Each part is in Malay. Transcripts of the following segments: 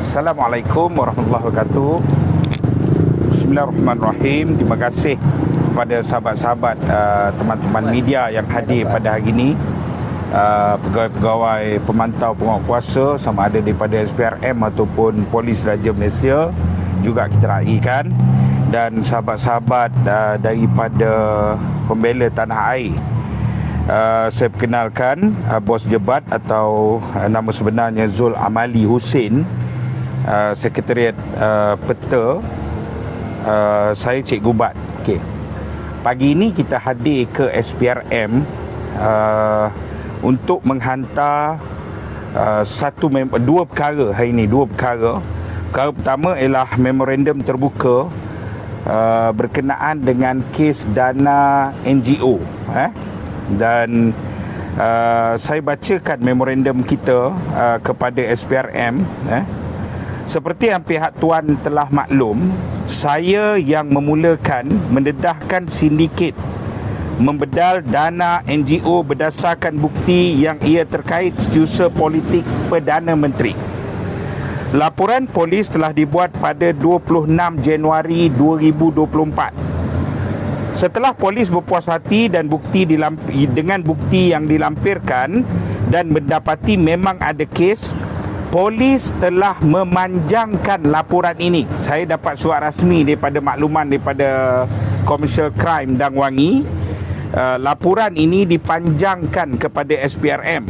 Assalamualaikum warahmatullahi wabarakatuh. Bismillahirrahmanirrahim. Terima kasih kepada sahabat-sahabat teman-teman media yang hadir pada hari ini, pegawai-pegawai pemantau penguatkuasa sama ada daripada SPRM ataupun Polis Raja Malaysia juga kita raikan, dan sahabat-sahabat daripada pembela tanah air. Saya perkenalkan Bos Jebat atau nama sebenarnya Zul Amali Hussein, Sekretariat Peta. Saya Cikgu Bat. Okey. Pagi ini kita hadir ke SPRM untuk menghantar dua perkara hari ini, dua perkara. Perkara pertama ialah memorandum terbuka berkenaan dengan kes dana NGO, dan saya bacakan memorandum kita kepada SPRM. Seperti yang pihak tuan telah maklum, saya yang memulakan mendedahkan sindiket membedal dana NGO berdasarkan bukti yang ia terkait setiausaha politik Perdana Menteri. Laporan polis telah dibuat pada 26 Januari 2024. Setelah polis berpuas hati dan dengan bukti yang dilampirkan dan mendapati memang ada kes, polis telah memanjangkan laporan ini. Saya dapat surat rasmi daripada makluman daripada Komersial Crime Dang Wangi. Laporan ini dipanjangkan kepada SPRM.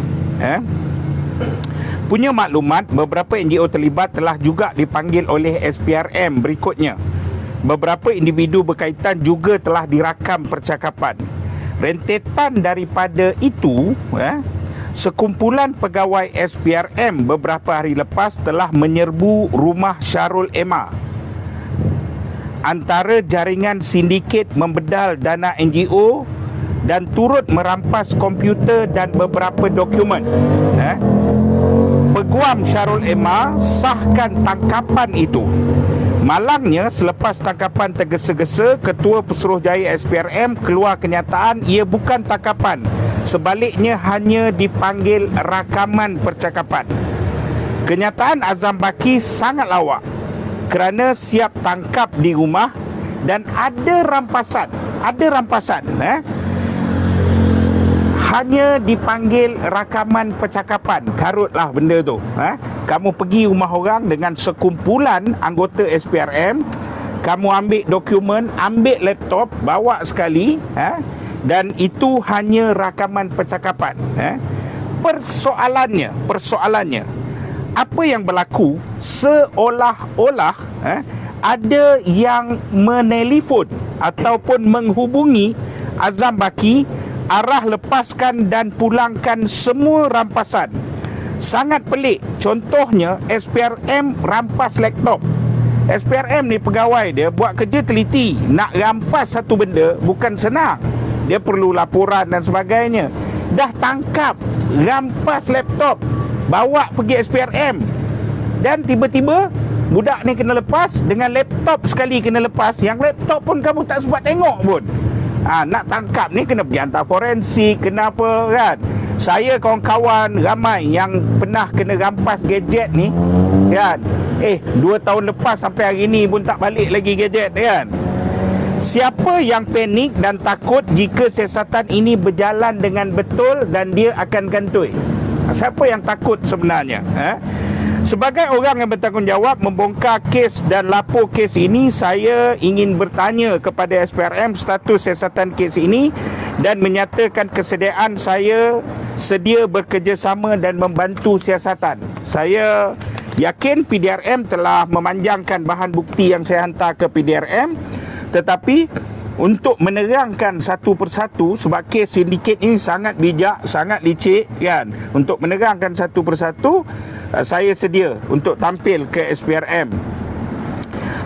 Punya maklumat, beberapa NGO terlibat telah juga dipanggil oleh SPRM berikutnya. Beberapa individu berkaitan juga telah dirakam percakapan. Rentetan daripada itu, sekumpulan pegawai SPRM beberapa hari lepas telah menyerbu rumah Syarul Emma, antara jaringan sindiket membedal dana NGO, dan turut merampas komputer dan beberapa dokumen. Peguam Syarul Emma sahkan tangkapan itu. Malangnya, selepas tangkapan tergesa-gesa, Ketua Pesuruhjaya SPRM keluar kenyataan ia bukan tangkapan, sebaliknya hanya dipanggil rakaman percakapan. Kenyataan Azam Baki sangat lawak kerana siap tangkap di rumah dan ada rampasan. Hanya dipanggil rakaman percakapan. Karutlah benda tu. Kamu pergi rumah orang dengan sekumpulan anggota SPRM, kamu ambil dokumen, ambil laptop, bawa sekali, dan itu hanya rakaman percakapan. Persoalannya, apa yang berlaku seolah-olah ada yang menelefon ataupun menghubungi Azam Baki arah lepaskan dan pulangkan semua rampasan. Sangat pelik. Contohnya, SPRM rampas laptop. SPRM ni pegawai dia buat kerja teliti. Nak rampas satu benda bukan senang. Dia perlu laporan dan sebagainya. Dah tangkap, rampas laptop, bawa pergi SPRM, dan tiba-tiba budak ni kena lepas. Dengan laptop sekali kena lepas, yang laptop pun kamu tak sempat tengok pun. Nak tangkap ni kena pergi hantar forensik, kena apa kan. Saya kawan-kawan ramai yang pernah kena rampas gadget ni kan. 2 tahun lepas sampai hari ni pun tak balik lagi gadget kan. Siapa yang panik dan takut jika siasatan ini berjalan dengan betul dan dia akan kantoi? Siapa yang takut sebenarnya? Sebagai orang yang bertanggungjawab membongkar kes dan lapor kes ini, saya ingin bertanya kepada SPRM status siasatan kes ini dan menyatakan kesediaan saya sedia bekerjasama dan membantu siasatan. Saya yakin PDRM telah memanjangkan bahan bukti yang saya hantar ke PDRM, tetapi untuk menerangkan satu persatu, sebab kes sindiket ini sangat bijak, sangat licik kan. Untuk menerangkan satu persatu, saya sedia untuk tampil ke SPRM.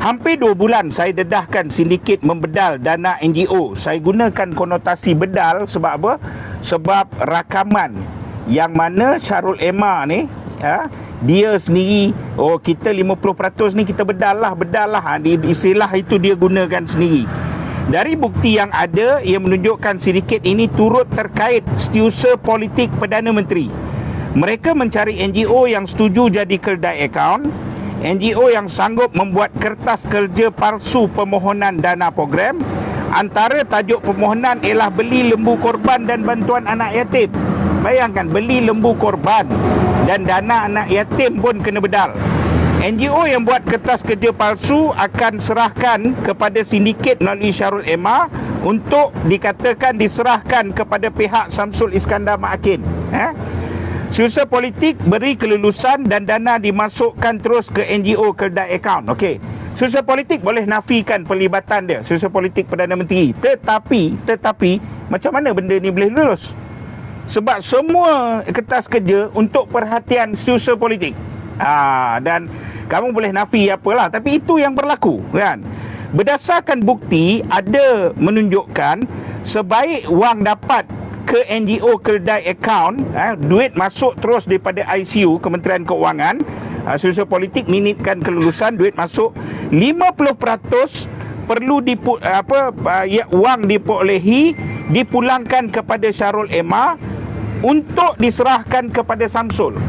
Hampir 2 bulan saya dedahkan sindiket membedal dana NGO. Saya gunakan konotasi bedal sebab apa? Sebab rakaman yang mana Syarul Emma ni, dia sendiri, kita 50% ni kita bedal lah. Istilah itu dia gunakan sendiri. Dari bukti yang ada, ia menunjukkan sindiket ini turut terkait setiausaha politik Perdana Menteri. Mereka mencari NGO yang setuju jadi keldai akaun, NGO yang sanggup membuat kertas kerja palsu permohonan dana program. Antara tajuk permohonan ialah beli lembu korban dan bantuan anak yatim. Bayangkan, beli lembu korban dan dana anak yatim pun kena bedal. NGO yang buat kertas kerja palsu akan serahkan kepada sindiket melalui Syarul Ema untuk dikatakan diserahkan kepada pihak Samsul Iskandar Maakin. Susah politik beri kelulusan dan dana dimasukkan terus ke NGO keldai akaun. Okey. Susah politik boleh nafikan pelibatan dia, susah politik Perdana Menteri. Tetapi macam mana benda ni boleh lulus? Sebab semua kertas kerja untuk perhatian susah politik. Dan kamu boleh nafi apalah, tapi itu yang berlaku, kan? Berdasarkan bukti ada menunjukkan sebaik wang dapat ke NGO keldai akaun, duit masuk terus daripada ICU Kementerian Keuangan, susah politik minitkan kelulusan, duit masuk 50% perlu wang diperolehi dipulangkan kepada Syarul Ema untuk diserahkan kepada Samsul.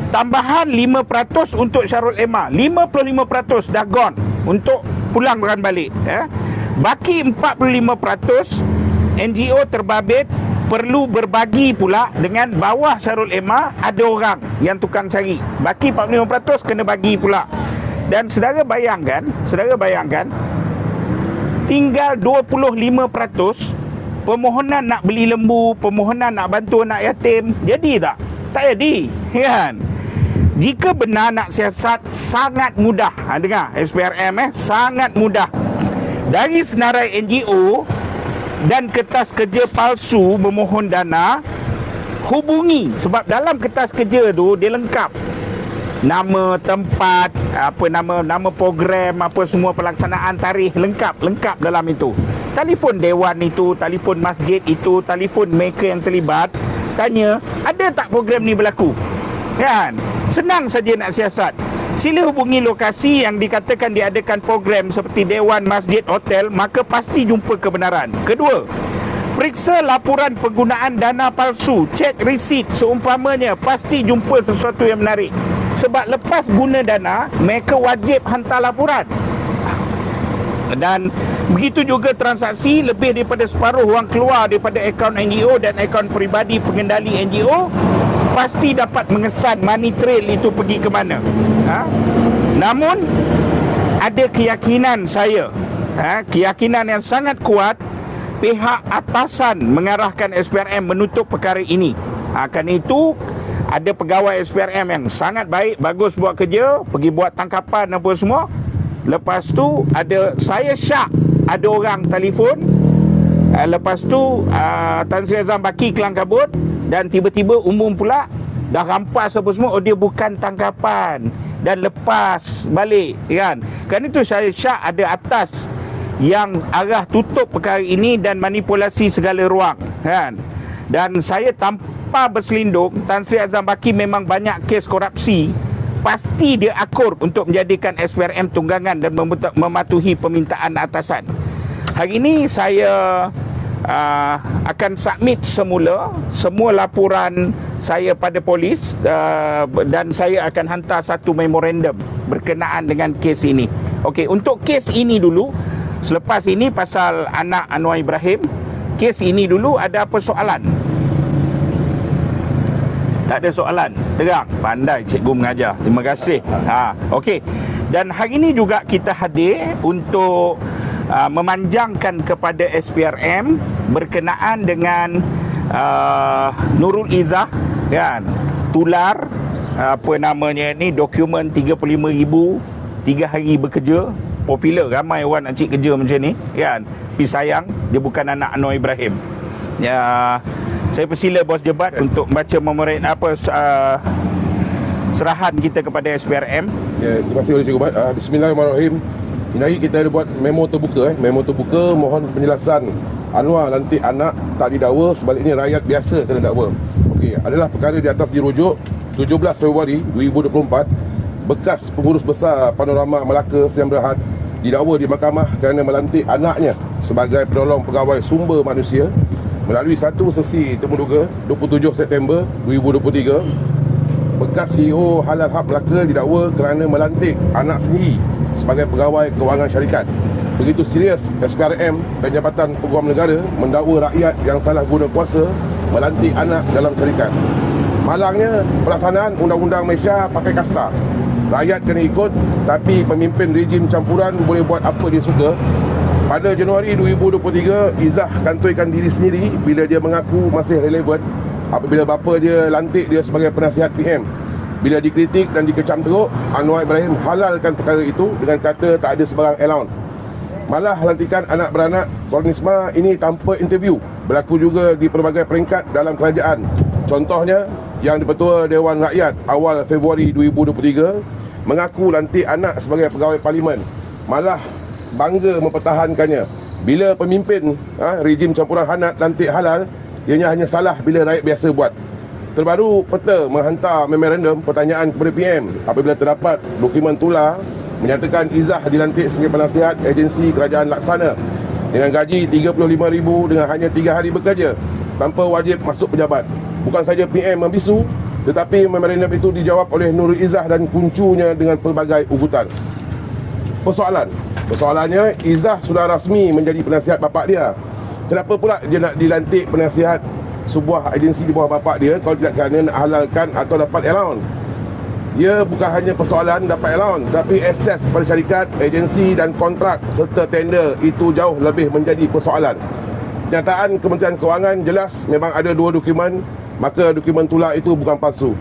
Tambahan 5% untuk Syarul Ema, 55% dah gone untuk pulangkan balik. Baki 45% NGO terbabit perlu berbagi pula dengan bawah Syarul Ema, ada orang yang tukang cari. Baki 45% kena bagi pula. Dan saudara bayangkan, tinggal 25% permohonan nak beli lembu, permohonan nak bantu anak yatim. Jadi tak? Tak jadi, kan? Jika benar nak siasat, sangat mudah. Dengar, SPRM sangat mudah. Dari senarai NGO dan kertas kerja palsu memohon dana, hubungi. Sebab dalam kertas kerja tu dia lengkap nama tempat, nama program, apa semua pelaksanaan, tarikh, lengkap dalam itu. Telefon dewan itu, telefon masjid itu, telefon mereka yang terlibat, tanya ada tak program ni berlaku, kan? Senang saja nak siasat. Sila hubungi lokasi yang dikatakan diadakan program seperti dewan, masjid, hotel, maka pasti jumpa kebenaran. Kedua, periksa laporan penggunaan dana palsu, cek resit seumpamanya, pasti jumpa sesuatu yang menarik. Sebab lepas guna dana, mereka wajib hantar laporan. Dan begitu juga transaksi, lebih daripada separuh wang keluar daripada akaun NGO dan akaun peribadi pengendali NGO, pasti dapat mengesan money trail itu pergi ke mana. Namun ada keyakinan saya, keyakinan yang sangat kuat, pihak atasan mengarahkan SPRM menutup perkara ini. Kerana itu ada pegawai SPRM yang sangat baik, bagus buat kerja, pergi buat tangkapan apa semua. Lepas tu saya syak ada orang telefon. Lepas tu Tan Sri Azam Baki kelang kabut, dan tiba-tiba umum pula dah rampas apa semua. Dia bukan tangkapan dan lepas balik, kan? Kerana itu saya syak ada atas yang arah tutup perkara ini dan manipulasi segala ruang, kan? Dan saya tanpa berselindung, Tan Sri Azam Baki memang banyak kes korupsi. Pasti dia akur untuk menjadikan SPRM tunggangan dan mematuhi permintaan atasan. Hari ini saya akan submit semua laporan saya pada polis, dan saya akan hantar satu memorandum berkenaan dengan kes ini. Okey, untuk kes ini dulu, selepas ini pasal anak Anwar Ibrahim, kes ini dulu ada apa soalan? Tak ada soalan. Terang. Pandai cikgu mengajar. Terima kasih. Okey. Dan hari ini juga kita hadir untuk memanjangkan kepada SPRM berkenaan dengan Nurul Izzah, kan? Tular dokumen 35,000 3 hari bekerja. Popular, ramai orang nak cari kerja macam ni, kan? Tapi sayang dia bukan anak Anwar Ibrahim. Saya persila bos Jebat untuk membaca serahan kita kepada SPRM. Terima kasih oleh Cikgu Bat. Bismillahirrahmanirrahim. Ini hari kita ada buat memo terbuka. Memo terbuka mohon penjelasan Anwar lantik anak tak didakwa, sebaliknya rakyat biasa kena dakwa. Okey, adalah perkara di atas dirujuk 17 Februari 2024. Bekas pengurus besar Panorama Melaka Sdn Bhd didakwa di mahkamah kerana melantik anaknya sebagai penolong pegawai sumber manusia melalui satu sesi temuduga 27 September 2023, bekas CEO Halal Hub Melaka didakwa kerana melantik anak sendiri sebagai pegawai kewangan syarikat. Begitu serius SPRM dan Jabatan Peguam Negara mendakwa rakyat yang salah guna kuasa melantik anak dalam syarikat. Malangnya, pelaksanaan Undang-Undang Malaysia pakai kasta. Rakyat kena ikut, tapi pemimpin rejim campuran boleh buat apa dia suka. Pada Januari 2023, Izzah kantorkan diri sendiri bila dia mengaku masih relevan apabila bapa dia lantik dia sebagai penasihat PM. Bila dikritik dan dikecam teruk, Anwar Ibrahim halalkan perkara itu dengan kata tak ada sebarang allowance. Malah lantikan anak beranak Kornisma ini tanpa interview berlaku juga di pelbagai peringkat dalam kerajaan. Contohnya, Yang di-Pertua Dewan Rakyat awal Februari 2023 mengaku lantik anak sebagai pegawai parlimen. Malah bangga mempertahankannya. Bila pemimpin rejim campuran hanat lantik halal, ianya hanya salah bila rakyat biasa buat. Terbaru, Peta menghantar memorandum pertanyaan kepada PM apabila terdapat dokumen tular menyatakan Izzah dilantik sebagai penasihat agensi kerajaan laksana dengan gaji RM35,000 dengan hanya 3 hari bekerja tanpa wajib masuk pejabat. Bukan saja PM membisu, tetapi memorandum itu dijawab oleh Nurul Izzah dan kuncunya dengan pelbagai ugutan. Persoalannya, Izzah sudah rasmi menjadi penasihat bapak dia. Kenapa pula dia nak dilantik penasihat sebuah agensi di bawah bapak dia kalau tidak kerana nak halalkan atau dapat allowance? Ia bukan hanya persoalan dapat allowance, tapi akses pada syarikat, agensi dan kontrak serta tender itu jauh lebih menjadi persoalan. Kenyataan Kementerian Kewangan jelas memang ada 2 dokumen, maka dokumen tular itu bukan palsu.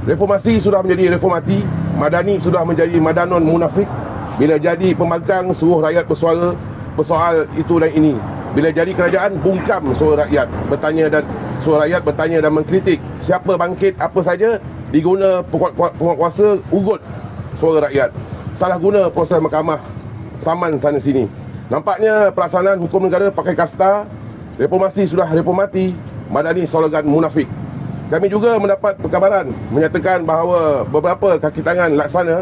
Reformasi sudah menjadi reformati, Madani sudah menjadi Madanon munafik. Bila jadi pembangkang, suruh rakyat bersuara persoal itu dan ini. Bila jadi kerajaan, bungkam suara rakyat bertanya dan mengkritik. Siapa bangkit apa saja, diguna penguatkuasa ugut suara rakyat. Salah guna proses mahkamah, saman sana sini. Nampaknya pelaksanaan hukum negara pakai kasta. Reformasi sudah reformati, Madani slogan munafik. Kami juga mendapat perkabaran menyatakan bahawa beberapa kaki tangan laksana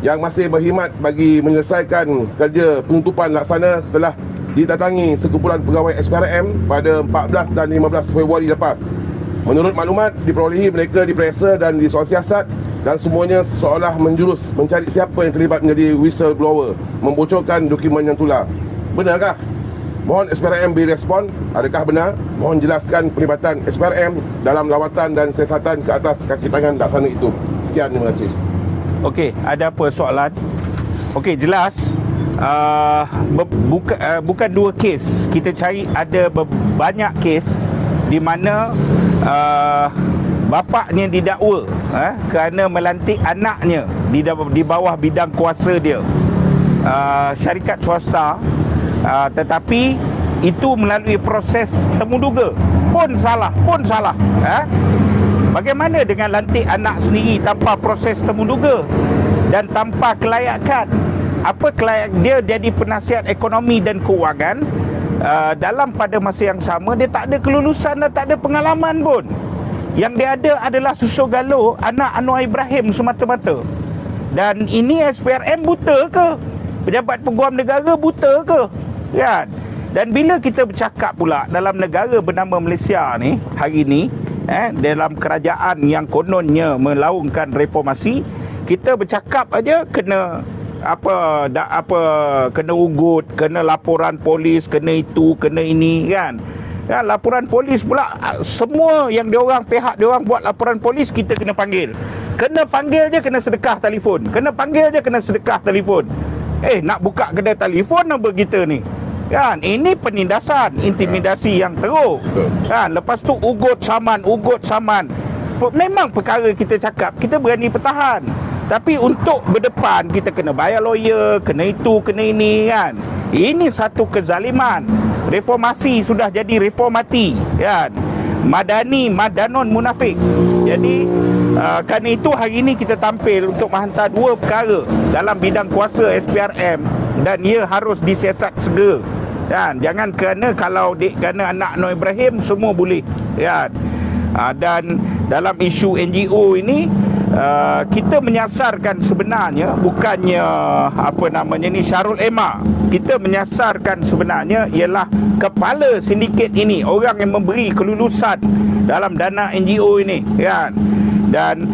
yang masih berkhidmat bagi menyelesaikan kerja penutupan laksana telah didatangi sekumpulan pegawai SPRM pada 14 dan 15 Februari lepas. Menurut maklumat diperolehi, mereka diperiksa dan disiasat dan semuanya seolah menjurus mencari siapa yang terlibat menjadi whistleblower, membocorkan dokumen yang tular. Benarkah? Mohon SPRM beri respon. Adakah benar? Mohon jelaskan pelibatan SPRM dalam lawatan dan siasatan ke atas kaki tangan laksana itu. Sekian, terima kasih. Okey, ada apa soalan? Okey, jelas. Bukan 2 kes. Kita cari ada banyak kes di mana bapaknya didakwa kerana melantik anaknya di bawah bidang kuasa dia, syarikat swasta, tetapi itu melalui proses temuduga pun salah. Bagaimana dengan lantik anak sendiri tanpa proses temuduga dan tanpa kelayakan? Apa kelayak dia jadi penasihat ekonomi dan kewangan? Dalam pada masa yang sama dia tak ada kelulusan dan tak ada pengalaman pun. Yang dia ada adalah susu galuh anak Anwar Ibrahim semata-mata. Dan ini SPRM buta ke? Pejabat Peguam Negara buta ke? Kan? Dan bila kita bercakap pula dalam negara bernama Malaysia ni hari ni, dalam kerajaan yang kononnya melaungkan reformasi, kita bercakap aja kena kena ugut, kena laporan polis, kena itu, kena ini kan. Laporan polis pula, semua yang pihak diorang buat laporan polis kita kena panggil. Kena panggil je kena sedekah telefon. Nak buka kedai telefon apa kita ni? Kan, ini penindasan, intimidasi yang teruk. Kan, lepas tu ugut saman. Memang perkara kita cakap, kita berani pertahan. Tapi untuk berdepan kita kena bayar lawyer, kena itu, kena ini kan. Ini satu kezaliman. Reformasi sudah jadi reformati kan. Madani, Madanon munafik. Jadi kerana itu hari ini kita tampil untuk menghantar 2 perkara dalam bidang kuasa SPRM dan ia harus disiasat segera. Kan, jangan kerana anak Anwar Ibrahim semua boleh kan. Dan dalam isu NGO ini, kita menyasarkan sebenarnya bukannya apa namanya ni Syarul Ema. Kita menyasarkan sebenarnya ialah kepala sindiket ini, orang yang memberi kelulusan dalam dana NGO ini, kan. Dan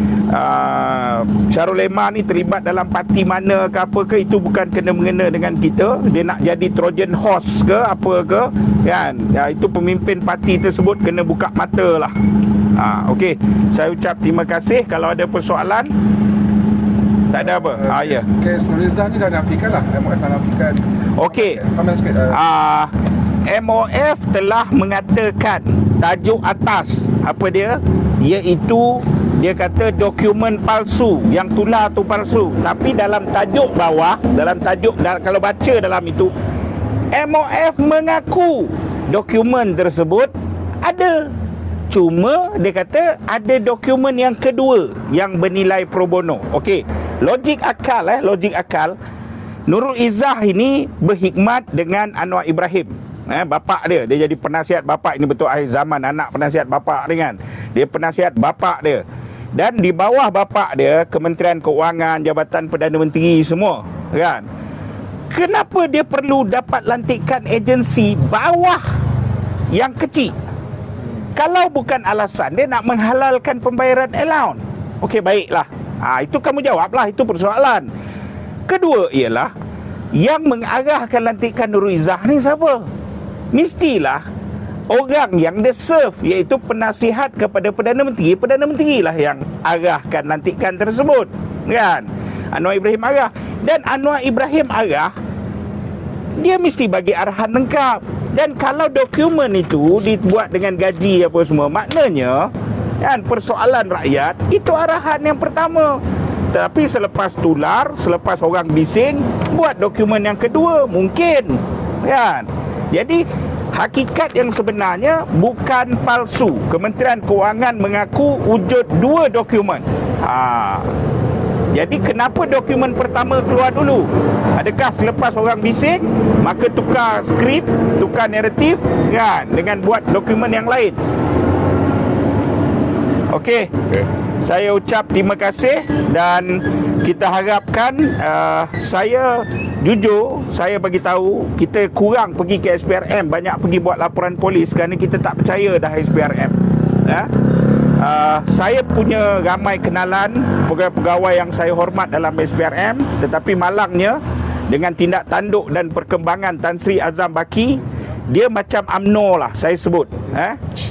Syarul Ema ni terlibat dalam parti mana ke apa ke, itu bukan kena-mengena dengan kita. Dia nak jadi Trojan horse ke apa ke, kan. Ya, itu pemimpin parti tersebut kena buka mata lah. Okey, saya ucap terima kasih. Kalau ada persoalan, tak ada apa. Ya. Kes Nuriza ni dah nafikan lah. MOF dah nafikan. Okey. Komen sikit. MOF telah mengatakan tajuk atas apa dia, iaitu dia kata dokumen palsu, yang tular tu palsu. Tapi dalam tajuk bawah, kalau baca dalam itu, MOF mengaku dokumen tersebut ada. Cuma dia kata ada dokumen yang kedua yang bernilai pro bono. Okey, logik akal Nurul Izzah ini berhikmat dengan Anwar Ibrahim. Bapak dia jadi penasihat bapak. Ini betul akhir zaman anak penasihat bapak dia, kan. Dia penasihat bapak dia. Dan di bawah bapak dia, Kementerian Keuangan, Jabatan Perdana Menteri semua, kan. Kenapa dia perlu dapat lantikan agensi bawah yang kecil? Kalau bukan alasan dia nak menghalalkan pembayaran allowance. Okey, baiklah. Itu kamu jawablah, itu persoalan. Kedua ialah, yang mengarahkan lantikan Nurul Izzah ni siapa? Mestilah orang yang dia serve, iaitu penasihat kepada Perdana Menteri. Perdana Menteri lah yang arahkan lantikan tersebut, kan. Anwar Ibrahim arah. Dan Anwar Ibrahim arah, dia mesti bagi arahan lengkap. Dan kalau dokumen itu dibuat dengan gaji apa semua, maknanya, kan, persoalan rakyat itu arahan yang pertama. Tapi selepas tular, selepas orang bising, buat dokumen yang kedua, mungkin, kan. Jadi hakikat yang sebenarnya bukan palsu. Kementerian Keuangan mengaku wujud 2 dokumen. Jadi kenapa dokumen pertama keluar dulu? Adakah selepas orang bising, maka tukar skrip, tukar naratif, kan, dengan buat dokumen yang lain? Okey. Saya ucap terima kasih dan kita harapkan, saya jujur, saya bagi tahu kita kurang pergi ke SPRM, banyak pergi buat laporan polis kerana kita tak percaya dah SPRM. Saya punya ramai kenalan pegawai-pegawai yang saya hormat dalam SPRM, tetapi malangnya dengan tindak tanduk dan perkembangan Tan Sri Azam Baki, dia macam UMNO lah saya sebut,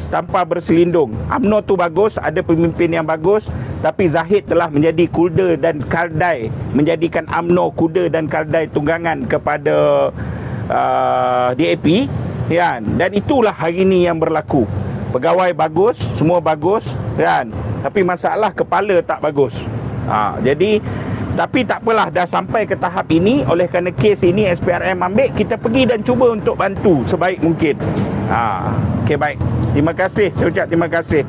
tanpa berselindung. UMNO tu bagus, ada pemimpin yang bagus, tapi Zahid telah menjadi kuda dan kaldai, menjadikan UMNO kuda dan kaldai tunggangan kepada DAP, kan? Dan itulah hari ini yang berlaku. Pegawai bagus, semua bagus, kan, tapi masalah kepala tak bagus. Jadi, tapi tak apalah, dah sampai ke tahap ini. Oleh kerana kes ini SPRM ambil, kita pergi dan cuba untuk bantu sebaik mungkin. Okey, baik. Terima kasih, saya ucap terima kasih.